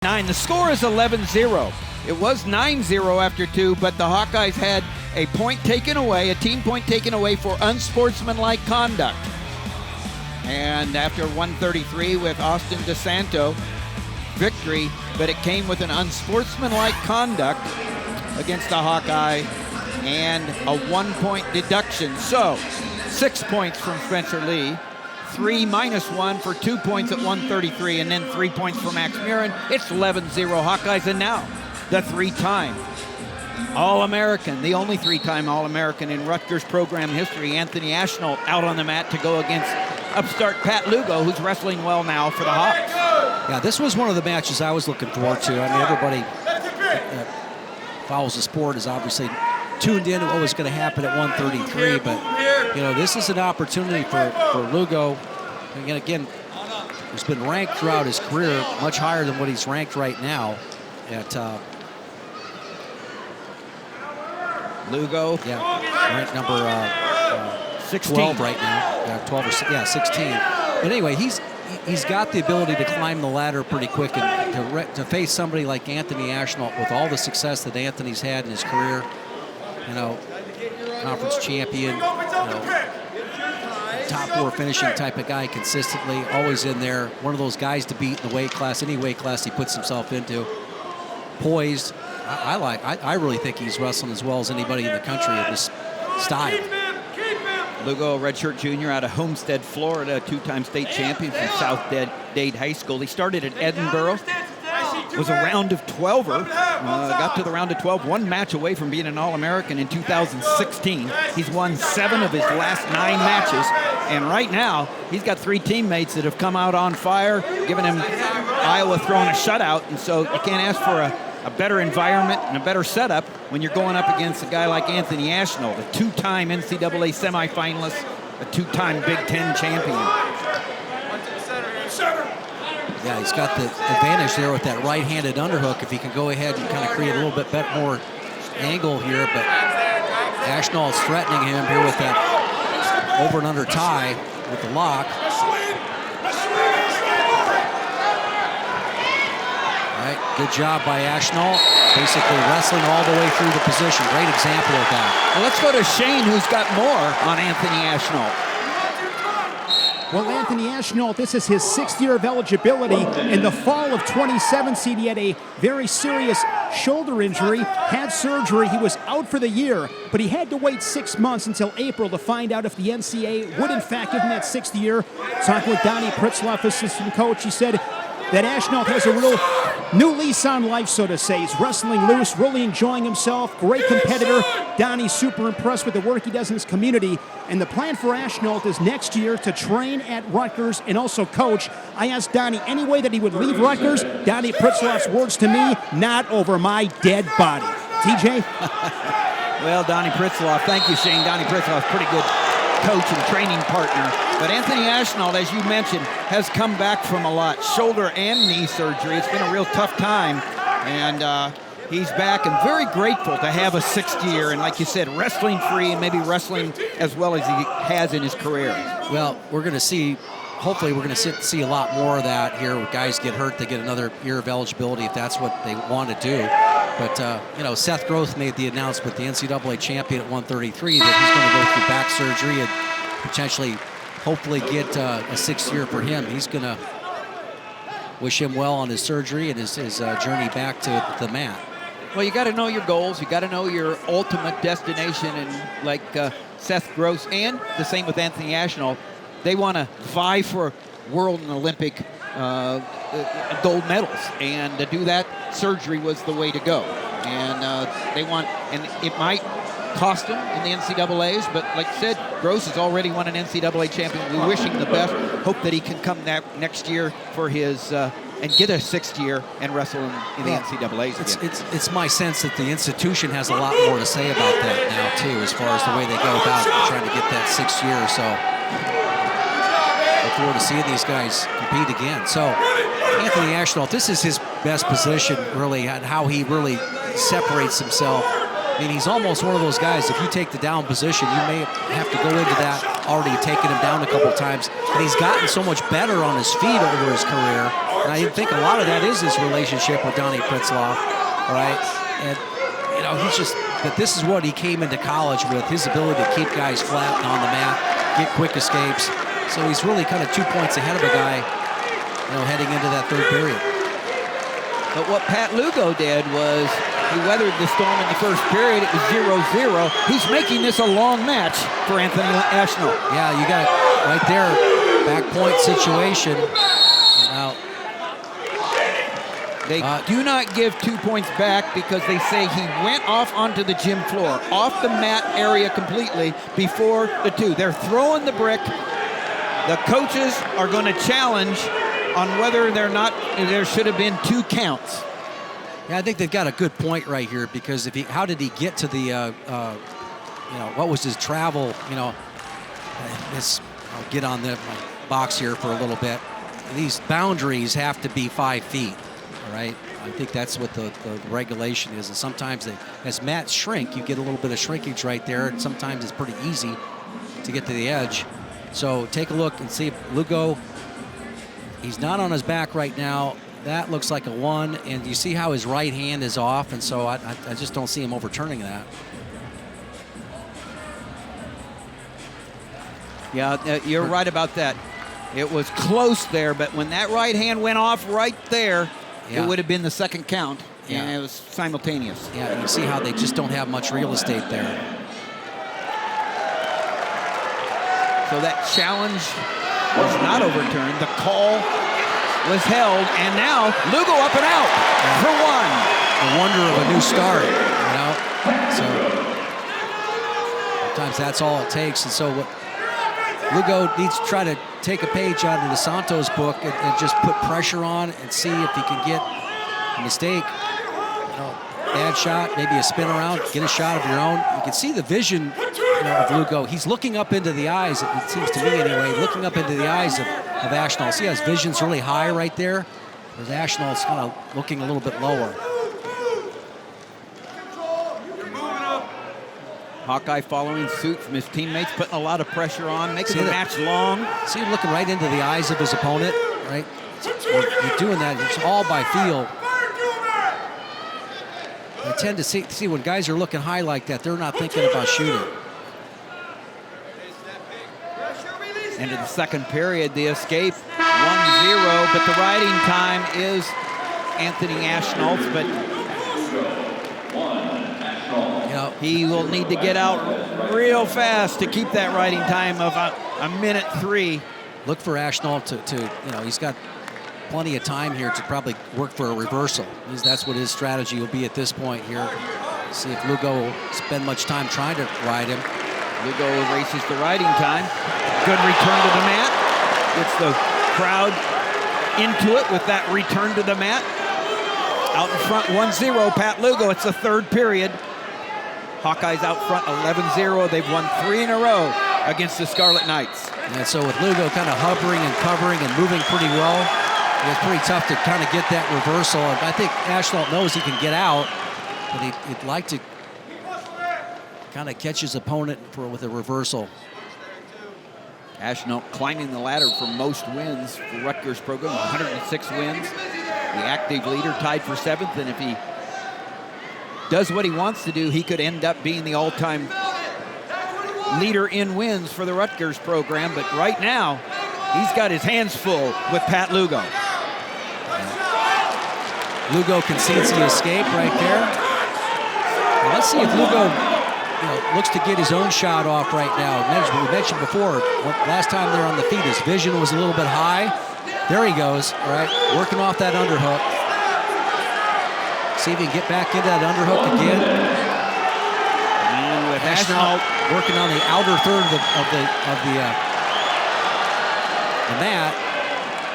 The score is 11-0. It was 9-0 after 2, but the Hawkeyes had a point taken away, a team point taken away for unsportsmanlike conduct. And after 133 with Austin DeSanto, victory, but it came with an unsportsmanlike conduct against the Hawkeye and a 1-point deduction. So 6 points from Spencer Lee, 3 minus 1 for 2 points at 133, and then 3 points for Max Murin. It's 11-0 Hawkeyes, and now the three-time All-American, the only three-time All-American in Rutgers program history, Anthony Ashnault, out on the mat to go against upstart Pat Lugo, who's wrestling well now for the Hawks. Yeah, this was one of the matches I was looking forward to. I mean, everybody that follows the sport is obviously tuned in to what was going to happen at 133, but you know, this is an opportunity for Lugo. And again, he's been ranked throughout his career much higher than what he's ranked right now at Lugo, ranked number 16 12 right now. 12 or 16. But anyway, he's got the ability to climb the ladder pretty quick, and to face somebody like Anthony Ashnault with all the success that Anthony's had in his career. You know, conference champion, you know, top four finishing type of guy consistently, always in there. One of those guys to beat in the weight class, any weight class he puts himself into. Poised. I really think he's wrestling as well as anybody in the country in this style. Lugo, redshirt junior out of Homestead, Florida, two-time state champion from South Dade High School. He started at Edinburgh, was a round of 12er, got to the round of 12, one match away from being an All-American in 2016. He's won 7 of his last 9 matches, and right now he's got 3 teammates that have come out on fire, giving him Iowa throwing a shutout, and so you can't ask for a better environment and a better setup when you're going up against a guy like Anthony Ashnault, a 2-time NCAA semifinalist, a 2-time Big Ten champion. Yeah, he's got the advantage there with that right-handed underhook if he can go ahead and kind of create a little bit more angle here, but Ashnault's threatening him here with that over and under tie with the lock. All right, good job by Ashnault, basically wrestling all the way through the position. Great example of that. Well, let's go to Shane, who's got more on Anthony Ashnault. Well, Anthony Ashnault, this is his 6th year of eligibility. In the fall of 2017, he had a very serious shoulder injury, had surgery. He was out for the year, but he had to wait 6 months until April to find out if the NCAA would, in fact, give him that 6th year. Talking with Donnie Pritzloff, assistant coach, he said that Ashnault has a real new lease on life, so to say. He's wrestling loose, really enjoying himself, great competitor. Donnie's super impressed with the work he does in his community. And the plan for Ashnault is next year to train at Rutgers and also coach. I asked Donnie any way that he would leave Rutgers. Donnie Pritzloff's words to me, not over my dead body. TJ? Well, Donnie Pritzloff, thank you, Shane. Donnie Pritzloff, pretty good coach and training partner. But Anthony Ashnault, as you mentioned, has come back from a lot. Shoulder and knee surgery. It's been a real tough time. And he's back and very grateful to have a 6th year. And like you said, wrestling free and maybe wrestling as well as he has in his career. Well, we're going to see, hopefully we're going to see a lot more of that here. When guys get hurt, they get another year of eligibility if that's what they want to do. But, you know, Seth Groth made the announcement, the NCAA champion at 133, that he's going to go through back surgery and potentially, hopefully get a 6th year for him. He's going to wish him well on his surgery and his journey back to the mat. Well, you got to know your goals. You got to know your ultimate destination. And like Seth Gross and the same with Anthony Ashnault, they want to vie for world and Olympic gold medals. And to do that, surgery was the way to go. And they want, and it might cost him in the NCAAs, but like I said, Gross has already won an NCAA champion. We wish him the best. Hope that he can come next year for his and get a 6th year and wrestle in the NCAAs again. It's my sense that the institution has a lot more to say about that now too, as far as the way they go about trying to get that 6th year. So look forward to seeing these guys compete again. So Anthony Ashnault, this is his best position, really, and how he really separates himself. I mean, he's almost one of those guys, if you take the down position, you may have to go into that already taking him down a couple times. And he's gotten so much better on his feet over his career. And I think a lot of that is his relationship with Donnie Pritzloff, right? And, you know, he's just, but this is what he came into college with, his ability to keep guys flat and on the mat, get quick escapes. So he's really kind of 2 points ahead of a guy, you know, heading into that third period. But what Pat Lugo did was he weathered the storm in the first period. It was 0-0. He's making this a long match for Anthony Ashnault. Yeah, you got right there, back point situation. Now, they do not give 2 points back because they say he went off onto the gym floor, off the mat area completely before the two. They're throwing the brick. The coaches are going to challenge on whether there should have been 2 counts. Yeah, I think they've got a good point right here because how did he get to the, you know, what was his travel, you know, I'll get on the box here for a little bit. These boundaries have to be 5 feet, all right? I think that's what the regulation is. And sometimes as mats shrink, you get a little bit of shrinkage right there. And sometimes it's pretty easy to get to the edge. So take a look and see if Lugo, he's not on his back right now. That looks like a 1, and you see how his right hand is off, and so I just don't see him overturning that. Yeah, you're right about that. It was close there, but when that right hand went off right there, it would have been the second count, and it was simultaneous. Yeah, you see how they just don't have much real estate there. So that challenge was not overturned. The call was held, and now Lugo up and out for 1. The wonder of a new start, you know. So sometimes that's all it takes. And so what Lugo needs to try to take a page out of the Santos book and just put pressure on and see if he can get a mistake. You know, bad shot, maybe a spin around, get a shot of your own. You can see the vision, you know, of Lugo. He's looking up into the eyes, it seems to me anyway, looking up into the eyes of Ashnault. See how his vision's really high right there? Whereas Ashnault's kind of looking a little bit lower. Hawkeye following suit from his teammates, putting a lot of pressure on, making the match long. See him looking right into the eyes of his opponent, right? You're doing that, it's all by feel. I tend to see when guys are looking high like that, they're not thinking about shooting. Into the second period, the escape 1-0, but the riding time is Anthony Ashnault's, but you know, he will need to get out real fast to keep that riding time of a minute 3. Look for Ashnault to you know, he's got plenty of time here to probably work for a reversal. That's what his strategy will be at this point here. See if Lugo will spend much time trying to ride him. Lugo erases the riding time. Good return to the mat. Gets the crowd into it with that return to the mat. Out in front 1-0, Pat Lugo. It's the third period. Hawkeyes out front 11-0. They've won 3 in a row against the Scarlet Knights. And so with Lugo kind of hovering and covering and moving pretty well, it's pretty tough to kind of get that reversal. And I think Ashnault knows he can get out, but he'd like to kind of catch his opponent with a reversal. Ashnault climbing the ladder for most wins for Rutgers program, 106 wins. The active leader tied for 7th, and if he does what he wants to do, he could end up being the all-time leader in wins for the Rutgers program. But right now, he's got his hands full with Pat Lugo. Lugo concedes the escape right there. Well, let's see if Lugo looks to get his own shot off right now. We mentioned before, last time they're on the feet, his vision was a little bit high. There he goes, right? Working off that underhook. See if he can get back into that underhook again. And with Ashnault working on the outer third of the mat.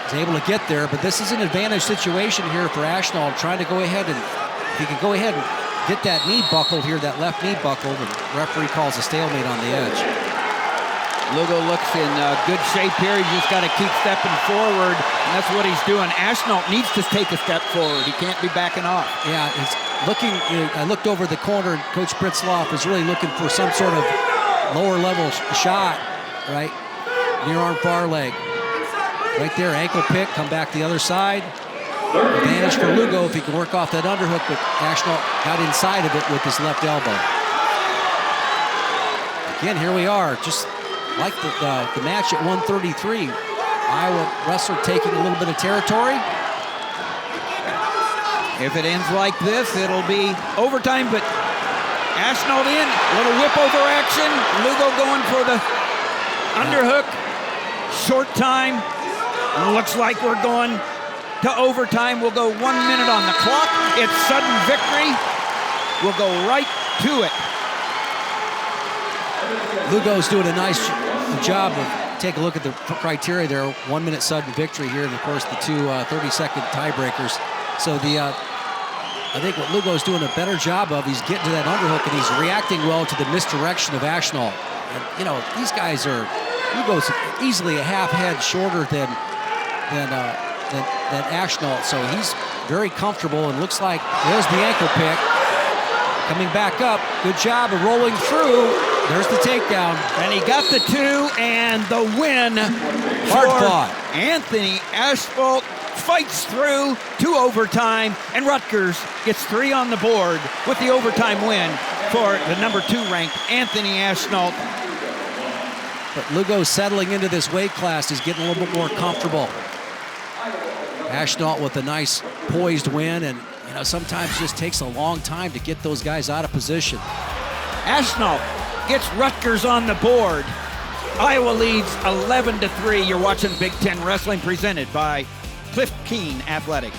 He's able to get there, but this is an advantage situation here for Ashnault, trying to go ahead and, if he can go ahead and get that knee buckled here, that left knee buckled, and referee calls a stalemate on the edge. Lugo looks in good shape here. He's just got to keep stepping forward, and that's what he's doing. Ashnault needs to take a step forward. He can't be backing off. Yeah, it's looking, I looked over the corner, and Coach Pritzloff is really looking for some sort of lower level shot, right? Near arm, far leg. Right there, ankle pick, come back the other side. Advantage for Lugo if he can work off that underhook, but Ashnault got inside of it with his left elbow. Again, here we are, just like the match at 133. Iowa wrestler taking a little bit of territory. If it ends like this, it'll be overtime, but Ashnault in, little whip over action. Lugo going for the underhook. Short time. Looks like we're going to overtime. We'll go 1 minute on the clock. It's sudden victory. We'll go right to it. Lugo's doing a nice job of take a look at the criteria there. 1 minute sudden victory here, and of course the two 30-second tiebreakers. So I think what Lugo's doing a better job of, he's getting to that underhook and he's reacting well to the misdirection of Ashnault. And, you know, these guys are, Lugo's easily a half head shorter than Ashnault, so he's very comfortable, and looks like there's the ankle pick. Coming back up, good job of rolling through. There's the takedown. And he got the 2 and the win. Hard fought. Anthony Ashnault fights through to overtime, and Rutgers gets 3 on the board with the overtime win for the number 2 ranked Anthony Ashnault. But Lugo settling into this weight class is getting a little bit more comfortable. Ashnault with a nice poised win, and you know, sometimes it just takes a long time to get those guys out of position. Ashnault gets Rutgers on the board. Iowa leads 11-3. You're watching Big Ten Wrestling presented by Cliff Keen Athletic.